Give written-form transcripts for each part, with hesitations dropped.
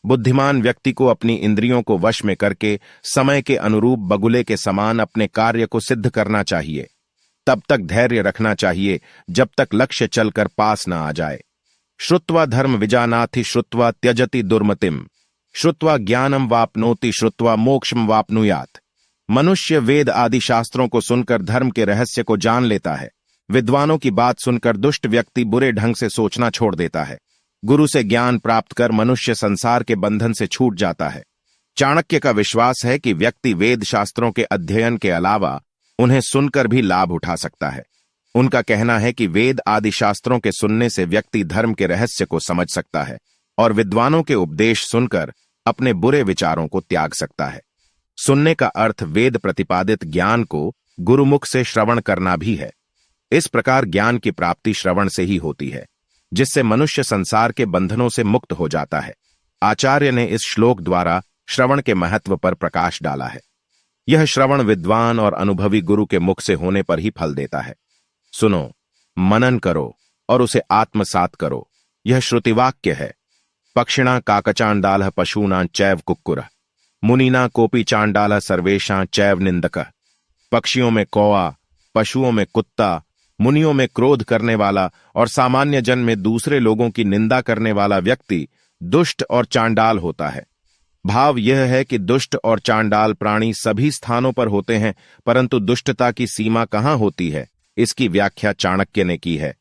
बुद्धिमान व्यक्ति को अपनी इंद्रियों को वश में करके समय के अनुरूप बगुले के समान अपने कार्य को सिद्ध करना चाहिए। तब तक धैर्य रखना चाहिए जब तक लक्ष्य चलकर पास न आ जाए। श्रुत्वा धर्म विजानाति श्रुत्वा त्यजति दुर्मतिम श्रुत्वा ज्ञानम वाप्नोति श्रुत्वा मोक्षम वाप्नुयात। मनुष्य वेद आदि शास्त्रों को सुनकर धर्म के रहस्य को जान लेता है। विद्वानों की बात सुनकर दुष्ट व्यक्ति बुरे ढंग से सोचना छोड़ देता है। गुरु से ज्ञान प्राप्त कर मनुष्य संसार के बंधन से छूट जाता है। चाणक्य का विश्वास है कि व्यक्ति वेद शास्त्रों के अध्ययन के अलावा उन्हें सुनकर भी लाभ उठा सकता है। उनका कहना है कि वेद आदि शास्त्रों के सुनने से व्यक्ति धर्म के रहस्य को समझ सकता है और विद्वानों के उपदेश सुनकर अपने बुरे विचारों को त्याग सकता है। सुनने का अर्थ वेद प्रतिपादित ज्ञान को गुरुमुख से श्रवण करना भी है। इस प्रकार ज्ञान की प्राप्ति श्रवण से ही होती है, जिससे मनुष्य संसार के बंधनों से मुक्त हो जाता है। आचार्य ने इस श्लोक द्वारा श्रवण के महत्व पर प्रकाश डाला है। यह श्रवण विद्वान और अनुभवी गुरु के मुख से होने पर ही फल देता है। सुनो, मनन करो और उसे आत्मसात करो। यह श्रुतिवाक्य है। पक्षिणा काकचांडालः पशूनां चैव कुक्कुरः मुनिना कोपि चांडालः सर्वेषां चैव निंदकः। पक्षियों में कौआ, पशुओं में कुत्ता, मुनियों में क्रोध करने वाला और सामान्य जन में दूसरे लोगों की निंदा करने वाला व्यक्ति दुष्ट और चांडाल होता है। भाव यह है कि दुष्ट और चांडाल प्राणी सभी स्थानों पर होते हैं, परंतु दुष्टता की सीमा कहाँ होती है, इसकी व्याख्या चाणक्य ने की है।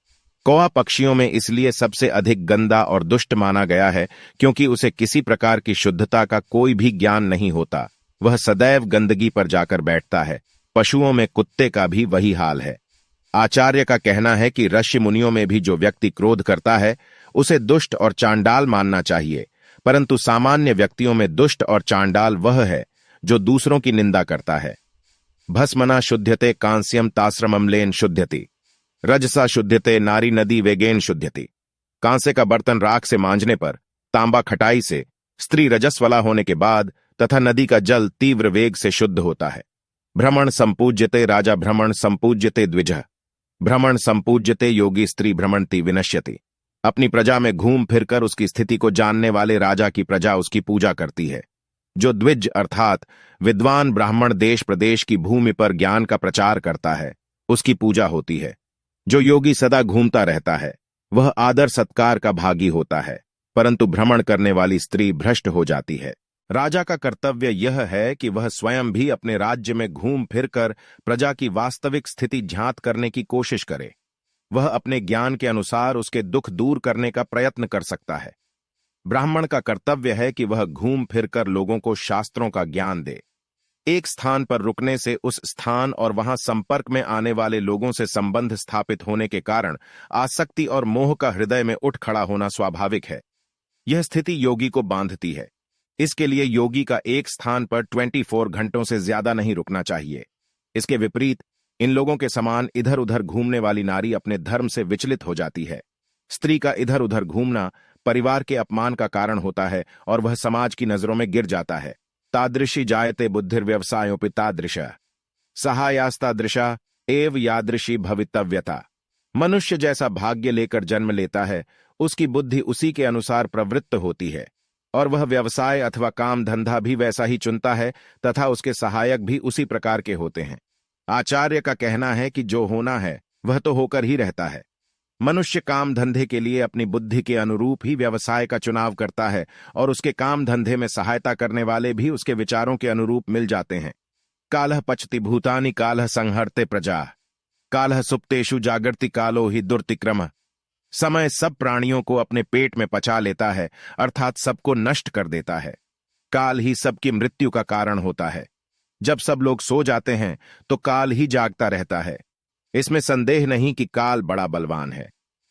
कौआ पक्षियों में इसलिए सबसे अधिक गंदा और दुष्ट माना गया है क्योंकि उसे किसी प्रकार की शुद्धता का कोई भी ज्ञान नहीं होता। वह सदैव गंदगी पर जाकर बैठता है। पशुओं में कुत्ते का भी वही हाल है। आचार्य का कहना है कि ऋषि मुनियों में भी जो व्यक्ति क्रोध करता है उसे दुष्ट और चांडाल मानना चाहिए, परंतु सामान्य व्यक्तियों में दुष्ट और चांडाल वह है जो दूसरों की निंदा करता है। भस्मना शुद्ध्यते कांस्यम तास्रमम्लेन शुद्ध्यति रजसा शुद्ध्यते नारी नदी वेगेन शुद्ध्यति। कांसे का बर्तन राख से मांजने पर, तांबा खटाई से, स्त्री रजस्वला होने के बाद तथा नदी का जल तीव्र वेग से शुद्ध होता है। भ्रमण संपूज्यते राजा भ्रमण संपूज्यते द्विजः। भ्रमण संपूज्यते योगी स्त्री भ्रमणति विनश्यति। अपनी प्रजा में घूम फिरकर उसकी स्थिति को जानने वाले राजा की प्रजा उसकी पूजा करती है। जो द्विज अर्थात विद्वान ब्राह्मण देश प्रदेश की भूमि पर ज्ञान का प्रचार करता है उसकी पूजा होती है। जो योगी सदा घूमता रहता है वह आदर सत्कार का भागी होता है, परंतु भ्रमण करने वाली स्त्री भ्रष्ट हो जाती है। राजा का कर्तव्य यह है कि वह स्वयं भी अपने राज्य में घूम फिरकर प्रजा की वास्तविक स्थिति झांत करने की कोशिश करे। वह अपने ज्ञान के अनुसार उसके दुख दूर करने का प्रयत्न कर सकता है। ब्राह्मण का कर्तव्य है कि वह घूम फिरकर लोगों को शास्त्रों का ज्ञान दे। एक स्थान पर रुकने से उस स्थान और वहां संपर्क में आने वाले लोगों से संबंध स्थापित होने के कारण आसक्ति और मोह का हृदय में उठ खड़ा होना स्वाभाविक है। यह स्थिति योगी को बांधती है। इसके लिए योगी का एक स्थान पर 24 घंटों से ज्यादा नहीं रुकना चाहिए। इसके विपरीत इन लोगों के समान इधर उधर घूमने वाली नारी अपने धर्म से विचलित हो जाती है। स्त्री का इधर उधर घूमना परिवार के अपमान का कारण होता है और वह समाज की नजरों में गिर जाता है। तादृशी जायते बुद्धिर्व्यवसायोपि तादृशः सहायास्तादृशा एव यादृशी भवितव्यता। मनुष्य जैसा भाग्य लेकर जन्म लेता है उसकी बुद्धि उसी के अनुसार प्रवृत्त होती है और वह व्यवसाय अथवा काम धंधा भी वैसा ही चुनता है तथा उसके सहायक भी उसी प्रकार के होते हैं। आचार्य का कहना है कि जो होना है वह तो होकर ही रहता है। मनुष्य काम धंधे के लिए अपनी बुद्धि के अनुरूप ही व्यवसाय का चुनाव करता है और उसके काम धंधे में सहायता करने वाले भी उसके विचारों के अनुरूप मिल जाते हैं। कालः पचति भूतानि कालः संहर्ते प्रजा कालः सुप्तेषु जागर्ति कालो हि दुर्तिक्रमः। समय सब प्राणियों को अपने पेट में पचा लेता है, अर्थात सबको नष्ट कर देता है। काल ही सबकी मृत्यु का कारण होता है। जब सब लोग सो जाते हैं तो काल ही जागता रहता है। इसमें संदेह नहीं कि काल बड़ा बलवान है।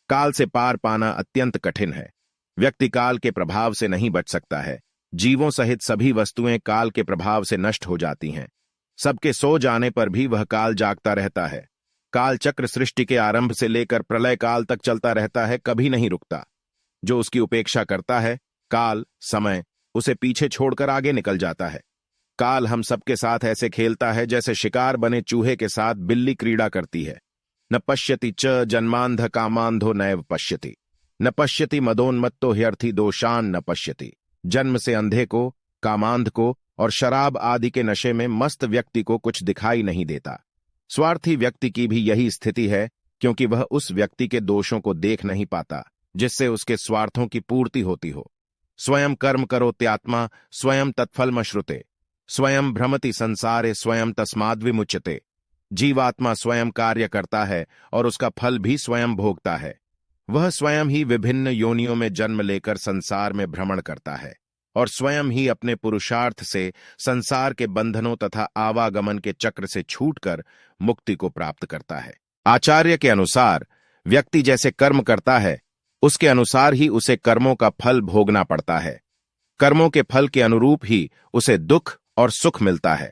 काल से पार पाना अत्यंत कठिन है। व्यक्ति काल के प्रभाव से नहीं बच सकता है। जीवों सहित सभी वस्तुएं काल के प्रभाव से नष्ट हो जाती हैं। सबके सो जाने पर भी वह काल जागता रहता है। काल चक्र सृष्टि के आरंभ से लेकर प्रलय काल तक चलता रहता है, कभी नहीं रुकता। जो उसकी उपेक्षा करता है, काल समय उसे पीछे छोड़कर आगे निकल जाता है। काल हम सबके साथ ऐसे खेलता है जैसे शिकार बने चूहे के साथ बिल्ली क्रीड़ा करती है। न पश्यति च जन्मांध कामांधो नैव पश्यति न पश्यति मदोन्मत्तो ह्यर्थी दोषान न पश्यति। जन्म से अंधे को, कामांध को और शराब आदि के नशे में मस्त व्यक्ति को कुछ दिखाई नहीं देता। स्वार्थी व्यक्ति की भी यही स्थिति है, क्योंकि वह उस व्यक्ति के दोषों को देख नहीं पाता जिससे उसके स्वार्थों की पूर्ति होती हो। स्वयं कर्म करो त्यात्मा स्वयं तत्फलमश्नुते, स्वयं भ्रमति संसारे स्वयं तस्माद् विमुच्यते। जीवात्मा स्वयं कार्य करता है और उसका फल भी स्वयं भोगता है। वह स्वयं ही विभिन्न योनियों में जन्म लेकर संसार में भ्रमण करता है और स्वयं ही अपने पुरुषार्थ से संसार के बंधनों तथा आवागमन के चक्र से छूटकर मुक्ति को प्राप्त करता है। आचार्य के अनुसार व्यक्ति जैसे कर्म करता है उसके अनुसार ही उसे कर्मों का फल भोगना पड़ता है। कर्मों के फल के अनुरूप ही उसे दुख और सुख मिलता है।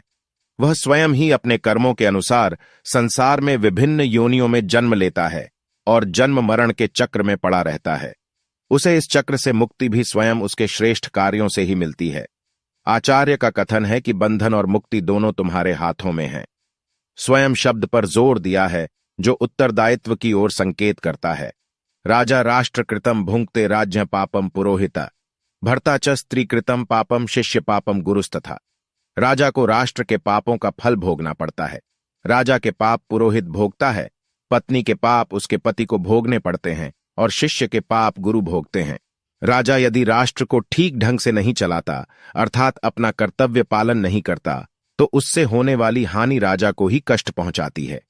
वह स्वयं ही अपने कर्मों के अनुसार संसार में विभिन्न योनियों में जन्म लेता है और जन्म मरण के चक्र में पड़ा रहता है। उसे इस चक्र से मुक्ति भी स्वयं उसके श्रेष्ठ कार्यों से ही मिलती है। आचार्य का कथन है कि बंधन और मुक्ति दोनों तुम्हारे हाथों में हैं। स्वयं शब्द पर जोर दिया है जो उत्तरदायित्व की ओर संकेत करता है। राजा राष्ट्र कृतम भुंक्ते राज्य पापम पुरोहिता, भर्ता च स्त्री कृतम पापम शिष्य पापम गुरुस्तथा। राजा को राष्ट्र के पापों का फल भोगना पड़ता है। राजा के पाप पुरोहित भोगता है, पत्नी के पाप उसके पति को भोगने पड़ते हैं और शिष्य के पाप गुरु भोगते हैं। राजा यदि राष्ट्र को ठीक ढंग से नहीं चलाता अर्थात अपना कर्तव्य पालन नहीं करता तो उससे होने वाली हानि राजा को ही कष्ट पहुंचाती है।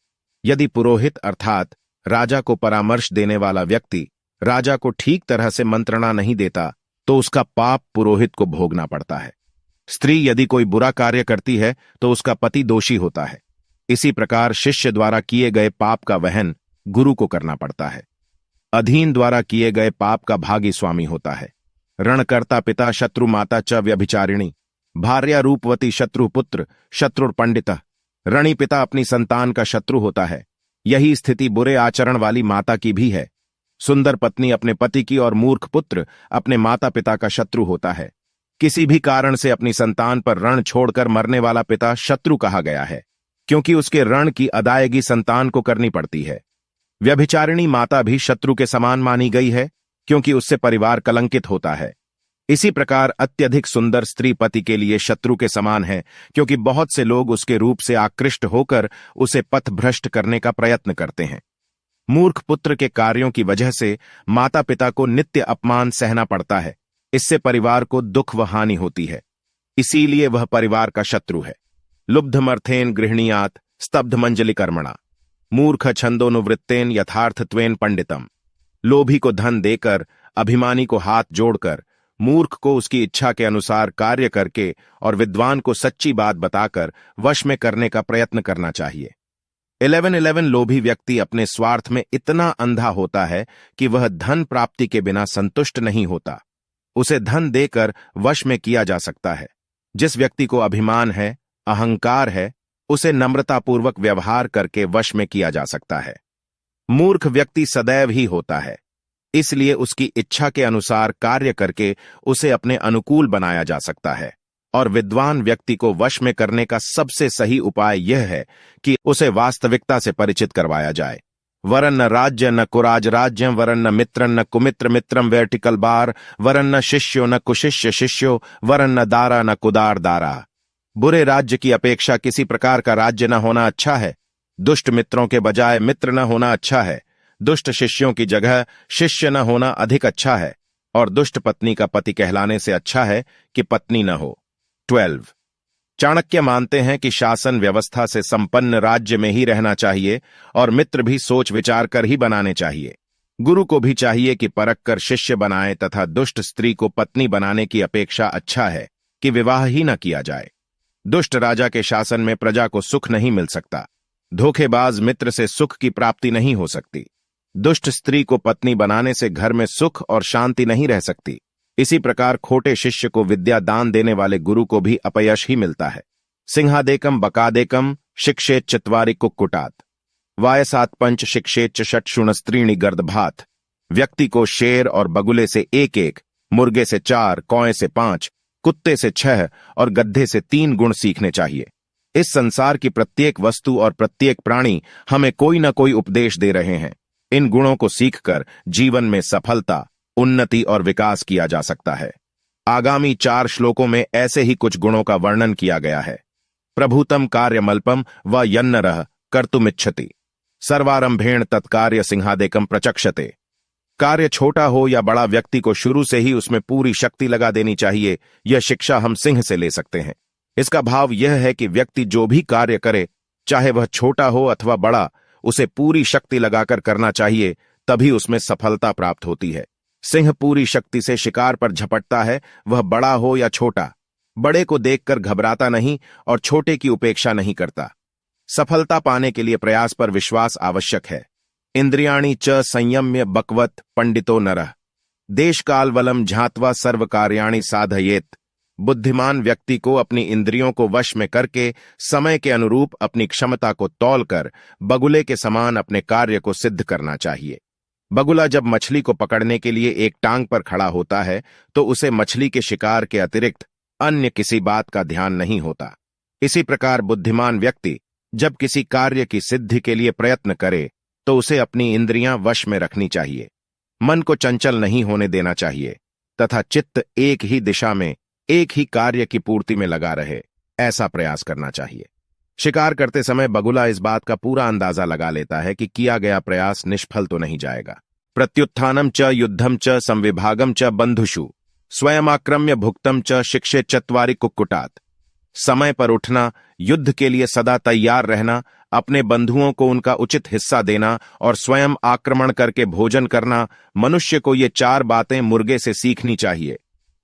यदि पुरोहित अर्थात राजा को परामर्श देने वाला व्यक्ति राजा को ठीक तरह से मंत्रणा नहीं देता तो उसका पाप पुरोहित को भोगना पड़ता है। स्त्री यदि कोई बुरा कार्य करती है तो उसका पति दोषी होता है। इसी प्रकार शिष्य द्वारा किए गए पाप का वहन गुरु को करना पड़ता है। अधीन द्वारा किए गए पाप का भागी स्वामी होता है। रणकर्ता पिता शत्रु माता च व्यभिचारिणी, भार्या रूपवती शत्रु पुत्र शत्रुर पंडित। रणि पिता अपनी संतान का शत्रु होता है। यही स्थिति बुरे आचरण वाली माता की भी है। सुंदर पत्नी अपने पति की और मूर्ख पुत्र अपने माता पिता का शत्रु होता है। किसी भी कारण से अपनी संतान पर ऋण छोड़कर मरने वाला पिता शत्रु कहा गया है, क्योंकि उसके ऋण की अदायगी संतान को करनी पड़ती है। व्यभिचारिणी माता भी शत्रु के समान मानी गई है, क्योंकि उससे परिवार कलंकित होता है। इसी प्रकार अत्यधिक सुंदर स्त्री पति के लिए शत्रु के समान है, क्योंकि बहुत से लोग उसके रूप से आकृष्ट होकर उसे पथभ्रष्ट करने का प्रयत्न करते हैं। मूर्ख पुत्र के कार्यों की वजह से माता पिता को नित्य अपमान सहना पड़ता है। इससे परिवार को दुख व हानि होती है, इसीलिए वह परिवार का शत्रु है। लुब्धमर्थेन गृहणीयात स्तब्ध मंजलि कर्मणा, मूर्ख छंदोनुवृत्तेन यथार्थत्वेन पंडितम। लोभी को धन देकर, अभिमानी को हाथ जोड़कर, मूर्ख को उसकी इच्छा के अनुसार कार्य करके और विद्वान को सच्ची बात बताकर वश में करने का प्रयत्न करना चाहिए। 1111 लोभी व्यक्ति अपने स्वार्थ में इतना अंधा होता है कि वह धन प्राप्ति के बिना संतुष्ट नहीं होता। उसे धन देकर वश में किया जा सकता है। जिस व्यक्ति को अभिमान है, अहंकार है, उसे नम्रतापूर्वक व्यवहार करके वश में किया जा सकता है। मूर्ख व्यक्ति सदैव ही होता है, इसलिए उसकी इच्छा के अनुसार कार्य करके उसे अपने अनुकूल बनाया जा सकता है। और विद्वान व्यक्ति को वश में करने का सबसे सही उपाय यह है कि उसे वास्तविकता से परिचित करवाया जाए। वरन न राज्य न कुराज राज्यम, वरन न मित्र न कुमित्र मित्रम वर्टिकल बार, वरन न शिष्यो न कुशिष्य शिष्यो, वरन न दारा न कुदार दारा। बुरे राज्य की अपेक्षा किसी प्रकार का राज्य न होना अच्छा है। दुष्ट मित्रों के बजाय मित्र न होना अच्छा है। दुष्ट शिष्यों की जगह शिष्य न होना अधिक अच्छा है। और दुष्ट पत्नी का पति कहलाने से अच्छा है कि पत्नी न हो। 12 चाणक्य मानते हैं कि शासन व्यवस्था से संपन्न राज्य में ही रहना चाहिए और मित्र भी सोच विचार कर ही बनाने चाहिए। गुरु को भी चाहिए कि परख कर शिष्य बनाए तथा दुष्ट स्त्री को पत्नी बनाने की अपेक्षा अच्छा है कि विवाह ही न किया जाए। दुष्ट राजा के शासन में प्रजा को सुख नहीं मिल सकता। धोखेबाज मित्र से सुख की प्राप्ति नहीं हो सकती। दुष्ट स्त्री को पत्नी बनाने से घर में सुख और शांति नहीं रह सकती। इसी प्रकार खोटे शिष्य को विद्या दान देने वाले गुरु को भी अपयश ही मिलता है। सिंहादेकम बकादेकम शिक्षेत चत्वारि कुक्कुटात, वायसात पंच शिक्षेत षट्शुणस्त्रीणि गर्दभात। व्यक्ति को शेर और बगुले से 1-1, मुर्गे से 4, कौए से 5, कुत्ते से 6 और गड्ढे से 3 गुण सीखने चाहिए। इस संसार की प्रत्येक वस्तु और प्रत्येक प्राणी हमें कोई न कोई उपदेश दे रहे हैं। इन गुणों को सीखकर जीवन में सफलता, उन्नति और विकास किया जा सकता है। आगामी 4 श्लोकों में ऐसे ही कुछ गुणों का वर्णन किया गया है। प्रभुतम कार्यमल्पम व यन्नरः कर्तुमिच्छति सर्वारंभेण तत्कार्य सिंहादेकम प्रचक्षते। कार्य छोटा हो या बड़ा, व्यक्ति को शुरू से ही उसमें पूरी शक्ति लगा देनी चाहिए। यह शिक्षा हम सिंह से ले सकते हैं। इसका भाव यह है कि व्यक्ति जो भी कार्य करे, चाहे वह छोटा हो अथवा बड़ा, उसे पूरी शक्ति लगाकर करना चाहिए, तभी उसमें सफलता प्राप्त होती है। सिंह पूरी शक्ति से शिकार पर झपटता है, वह बड़ा हो या छोटा। बड़े को देखकर घबराता नहीं और छोटे की उपेक्षा नहीं करता। सफलता पाने के लिए प्रयास पर विश्वास आवश्यक है। इंद्रियाणि च संयम्य बकवत पंडितो नरः देशकालवलम झात्वा सर्व कार्याणि साधयेत। बुद्धिमान व्यक्ति को अपनी इंद्रियों को वश में करके समय के अनुरूप अपनी क्षमता को तौलकर बगुले के समान अपने कार्य को सिद्ध करना चाहिए। बगुला जब मछली को पकड़ने के लिए एक टांग पर खड़ा होता है तो उसे मछली के शिकार के अतिरिक्त अन्य किसी बात का ध्यान नहीं होता। इसी प्रकार बुद्धिमान व्यक्ति जब किसी कार्य की सिद्धि के लिए प्रयत्न करे तो उसे अपनी इंद्रियां वश में रखनी चाहिए। मन को चंचल नहीं होने देना चाहिए तथा चित्त एक ही दिशा में, एक ही कार्य की पूर्ति में लगा रहे, ऐसा प्रयास करना चाहिए। शिकार करते समय बगुला इस बात का पूरा अंदाजा लगा लेता है कि किया गया प्रयास निष्फल तो नहीं जाएगा। प्रत्युत्थानम च युद्धम च संविभागम च बंधुषु स्वयमाक्रम्य भुक्तम च शिक्षे चत्वारि कुक्कुटात। समय पर उठना, युद्ध के लिए सदा तैयार रहना, अपने बंधुओं को उनका उचित हिस्सा देना और स्वयं आक्रमण करके भोजन करना, मनुष्य को ये 4 बातें मुर्गे से सीखनी चाहिए।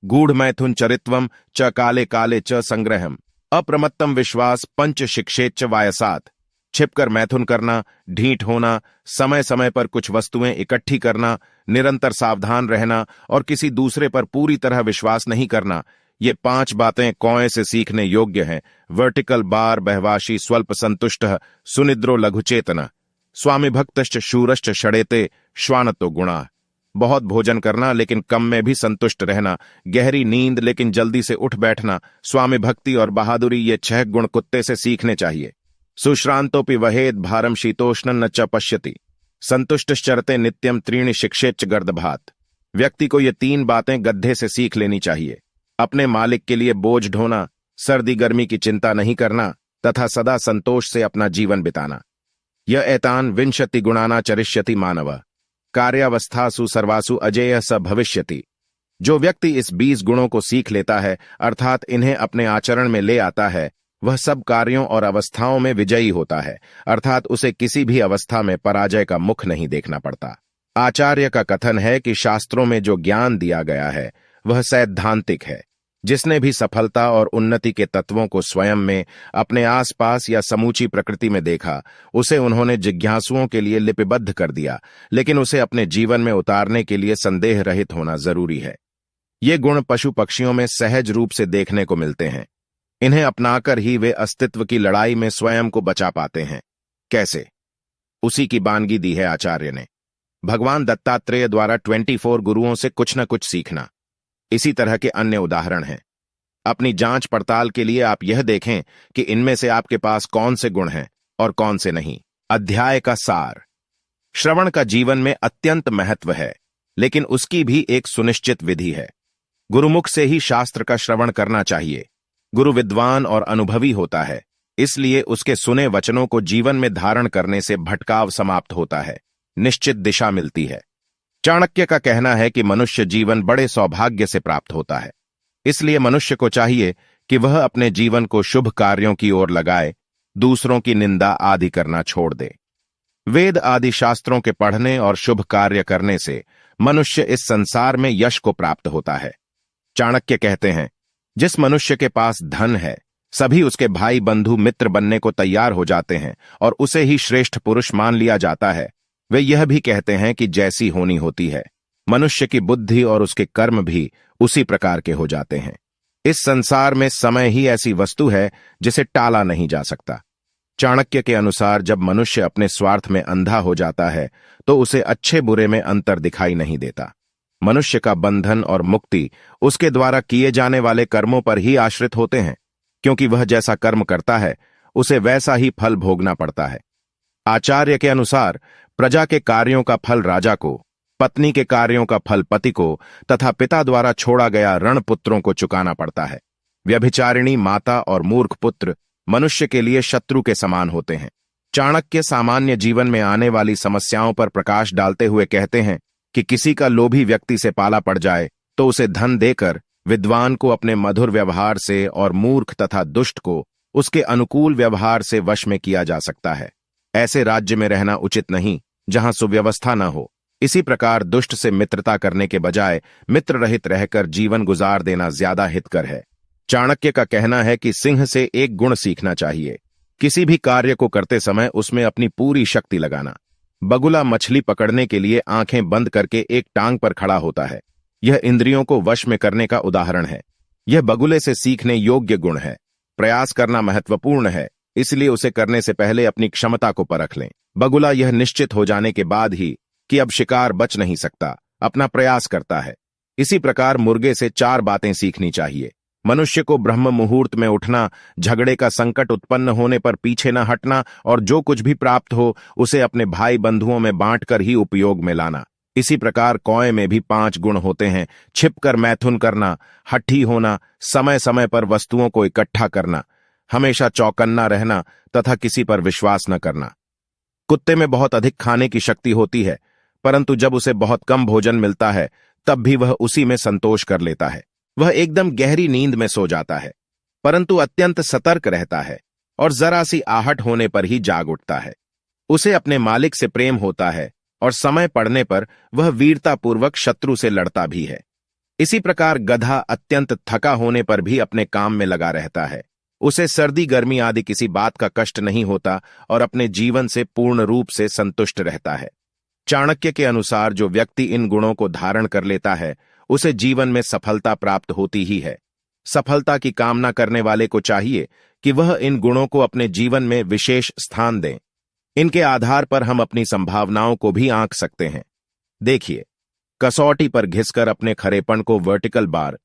गूढ़ मैथुन चरित्वम च काले काले च संग्रहम अप्रमत्तम विश्वास पंच शिक्षेच्च वायसात। छिपकर मैथुन करना, ढीठ होना, समय समय पर कुछ वस्तुएं इकट्ठी करना, निरंतर सावधान रहना और किसी दूसरे पर पूरी तरह विश्वास नहीं करना, ये 5 बातें कौए से सीखने योग्य हैं। वर्टिकल बार बहवाशी स्वल्प संतुष्ट सुनिद्रो लघुचेतन स्वामी भक्तश्च शूरश्च षडेते श्वानतो गुणा। बहुत भोजन करना लेकिन कम में भी संतुष्ट रहना, गहरी नींद लेकिन जल्दी से उठ बैठना, स्वामी भक्ति और बहादुरी, ये 6 गुण कुत्ते से सीखने चाहिए। सुश्रांतोपि वहेद भारम शीतोष्ण न च पश्यति संतुष्टश्चरते नित्यम त्रीणि शिक्षेच्च गर्दभात। व्यक्ति को ये 3 बातें गड्ढे से सीख लेनी चाहिए। अपने मालिक के लिए बोझ ढोना, सर्दी गर्मी की चिंता नहीं करना तथा सदा संतोष से अपना जीवन बिताना। यह एतान विंशति गुणाना चरिष्यति मानव कार्यावस्थासु सर्वासु अजेय स भविष्यति। जो व्यक्ति इस 20 गुणों को सीख लेता है, अर्थात इन्हें अपने आचरण में ले आता है, वह सब कार्यों और अवस्थाओं में विजयी होता है, अर्थात उसे किसी भी अवस्था में पराजय का मुख नहीं देखना पड़ता। आचार्य का कथन है कि शास्त्रों में जो ज्ञान दिया गया है वह सैद्धांतिक है। जिसने भी सफलता और उन्नति के तत्वों को स्वयं में, अपने आसपास या समूची प्रकृति में देखा, उसे उन्होंने जिज्ञासुओं के लिए लिपिबद्ध कर दिया, लेकिन उसे अपने जीवन में उतारने के लिए संदेह रहित होना जरूरी है। ये गुण पशु पक्षियों में सहज रूप से देखने को मिलते हैं। इन्हें अपनाकर ही वे अस्तित्व की लड़ाई में स्वयं को बचा पाते हैं। कैसे? उसी की बानगी दी है आचार्य ने। भगवान दत्तात्रेय द्वारा 24 गुरुओं से कुछ न कुछ सीखना। इसी तरह के अन्य उदाहरण हैं। अपनी जांच पड़ताल के लिए आप यह देखें कि इनमें से आपके पास कौन से गुण हैं और कौन से नहीं। अध्याय का सार। श्रवण का जीवन में अत्यंत महत्व है, लेकिन उसकी भी एक सुनिश्चित विधि है। गुरुमुख से ही शास्त्र का श्रवण करना चाहिए। गुरु विद्वान और अनुभवी होता है, इसलिए उसके सुने वचनों को जीवन में धारण करने से भटकाव समाप्त होता है, निश्चित दिशा मिलती है। चाणक्य का कहना है कि मनुष्य जीवन बड़े सौभाग्य से प्राप्त होता है, इसलिए मनुष्य को चाहिए कि वह अपने जीवन को शुभ कार्यों की ओर लगाए, दूसरों की निंदा आदि करना छोड़ दे। वेद आदि शास्त्रों के पढ़ने और शुभ कार्य करने से मनुष्य इस संसार में यश को प्राप्त होता है। चाणक्य कहते हैं, जिस मनुष्य के पास धन है, सभी उसके भाई बंधु मित्र बनने को तैयार हो जाते हैं और उसे ही श्रेष्ठ पुरुष मान लिया जाता है। वे यह भी कहते हैं कि जैसी होनी होती है, मनुष्य की बुद्धि और उसके कर्म भी उसी प्रकार के हो जाते हैं। इस संसार में समय ही ऐसी वस्तु है जिसे टाला नहीं जा सकता। चाणक्य के अनुसार जब मनुष्य अपने स्वार्थ में अंधा हो जाता है तो उसे अच्छे बुरे में अंतर दिखाई नहीं देता। मनुष्य का बंधन और मुक्ति उसके द्वारा किए जाने वाले कर्मों पर ही आश्रित होते हैं, क्योंकि वह जैसा कर्म करता है उसे वैसा ही फल भोगना पड़ता है। आचार्य के अनुसार प्रजा के कार्यों का फल राजा को पत्नी के कार्यों का फल पति को तथा पिता द्वारा छोड़ा गया ऋण पुत्रों को चुकाना पड़ता है। व्यभिचारिणी माता और मूर्ख पुत्र मनुष्य के लिए शत्रु के समान होते हैं। चाणक्य सामान्य जीवन में आने वाली समस्याओं पर प्रकाश डालते हुए कहते हैं कि किसी का लोभी व्यक्ति से पाला पड़ जाए तो उसे धन देकर विद्वान को अपने मधुर व्यवहार से और मूर्ख तथा दुष्ट को उसके अनुकूल व्यवहार से वश में किया जा सकता है। ऐसे राज्य में रहना उचित नहीं जहां सुव्यवस्था न हो। इसी प्रकार दुष्ट से मित्रता करने के बजाय मित्र रहित रहकर जीवन गुजार देना ज्यादा हितकर है। चाणक्य का कहना है कि सिंह से एक गुण सीखना चाहिए, किसी भी कार्य को करते समय उसमें अपनी पूरी शक्ति लगाना। बगुला मछली पकड़ने के लिए आंखें बंद करके एक टांग पर खड़ा होता है। यह इंद्रियों को वश में करने का उदाहरण है। यह बगुले से सीखने योग्य गुण है। प्रयास करना महत्वपूर्ण है, इसलिए उसे करने से पहले अपनी क्षमता को परख लें। बगुला यह निश्चित हो जाने के बाद ही कि अब शिकार बच नहीं सकता, अपना प्रयास करता है। इसी प्रकार मुर्गे से 4 बातें सीखनी चाहिए। मनुष्य को ब्रह्म मुहूर्त में उठना, झगड़े का संकट उत्पन्न होने पर पीछे न हटना और जो कुछ भी प्राप्त हो उसे अपने भाई बंधुओं में बांटकर ही उपयोग में लाना। इसी प्रकार कौए में भी 5 गुण होते हैं। छिपकर मैथुन करना, हठी होना, समय समय पर वस्तुओं को इकट्ठा करना, हमेशा चौकन्ना रहना तथा किसी पर विश्वास न करना। कुत्ते में बहुत अधिक खाने की शक्ति होती है, परंतु जब उसे बहुत कम भोजन मिलता है तब भी वह उसी में संतोष कर लेता है। वह एकदम गहरी नींद में सो जाता है, परंतु अत्यंत सतर्क रहता है और जरा सी आहट होने पर ही जाग उठता है। उसे अपने मालिक से प्रेम होता है और समय पड़ने पर वह वीरतापूर्वक शत्रु से लड़ता भी है। इसी प्रकार गधा अत्यंत थका होने पर भी अपने काम में लगा रहता है। उसे सर्दी गर्मी आदि किसी बात का कष्ट नहीं होता और अपने जीवन से पूर्ण रूप से संतुष्ट रहता है। चाणक्य के अनुसार जो व्यक्ति इन गुणों को धारण कर लेता है उसे जीवन में सफलता प्राप्त होती ही है। सफलता की कामना करने वाले को चाहिए कि वह इन गुणों को अपने जीवन में विशेष स्थान दें। इनके आधार पर हम अपनी संभावनाओं को भी आंक सकते हैं। देखिए, कसौटी पर घिसकर अपने खरेपन को वर्टिकल बार